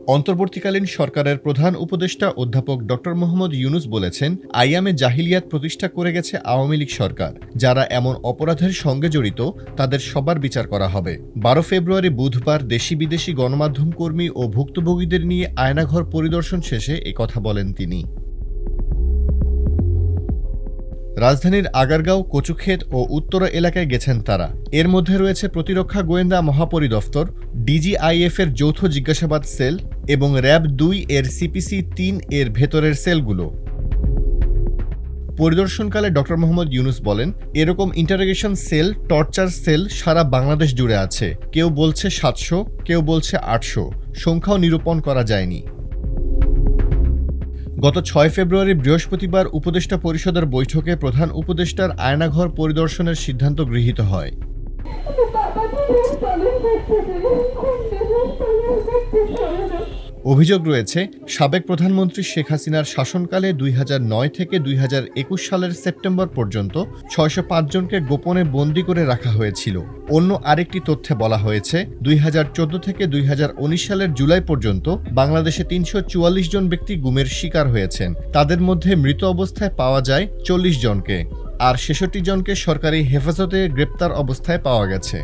অন্তর্বর্তীকালীন সরকারের প্রধান উপদেষ্টা অধ্যাপক ড. মোহাম্মদ ইউনূস বলেছেন, আইয়ামে জাহিলিয়াত প্রতিষ্ঠা করে গেছে আওয়ামী লীগ সরকার। যারা এমন অপরাধের সঙ্গে জড়িত তাদের সবার বিচার করা হবে। ১২ ফেব্রুয়ারি বুধবার দেশি বিদেশি গণমাধ্যম কর্মী ও ভুক্তভোগীদের নিয়ে আয়নাঘর পরিদর্শন শেষে একথা বলেন তিনি। রাজধানীর আগারগাঁও, কচুক্ষেত ও উত্তরা এলাকায় গেছেন তারা। এর মধ্যে রয়েছে প্রতিরক্ষা গোয়েন্দা মহাপরিদফতর, ডিজিআইএফ-এর যৌথ জিজ্ঞাসাবাদ সেল এবং র‍্যাব-২ এর সিপিসি-৩ এর ভেতরের সেলগুলো। পরিদর্শনকালে ড. মোহাম্মদ ইউনূস বলেন, এরকম ইন্টারোগেশন সেল, টর্চার সেল সারা বাংলাদেশ জুড়ে আছে। কেউ বলছে ৭০০, কেউ বলছে ৮০০, সংখ্যাও নিরূপণ করা যায়নি। গত ৬ ফেব্রুয়ারি বৃহস্পতিবার উপদেষ্টা পরিষদের বৈঠকে প্রধান উপদেষ্টার আয়নাঘর পরিদর্শনের সিদ্ধান্ত গৃহীত হয়। অভিযোগ রয়েছে, সাবেক প্রধানমন্ত্রী শেখ হাসিনার শাসনকালে ২০০৯ থেকে ২০২১ সালের সেপ্টেম্বর পর্যন্ত ৬০৫ জনকে গোপনে বন্দী করে রাখা হয়েছিল। অন্য আরেকটি তথ্যে বলা হয়েছে, ২০১৪ থেকে ২০১৯ সালের জুলাই পর্যন্ত বাংলাদেশে ৩৪৪ জন ব্যক্তি গুমের শিকার হয়েছেন। তাদের মধ্যে মৃত অবস্থায় পাওয়া যায় ৪০ জনকে, আর ৬৬ জনকে সরকারি হেফাজতে গ্রেপ্তার অবস্থায় পাওয়া গেছে।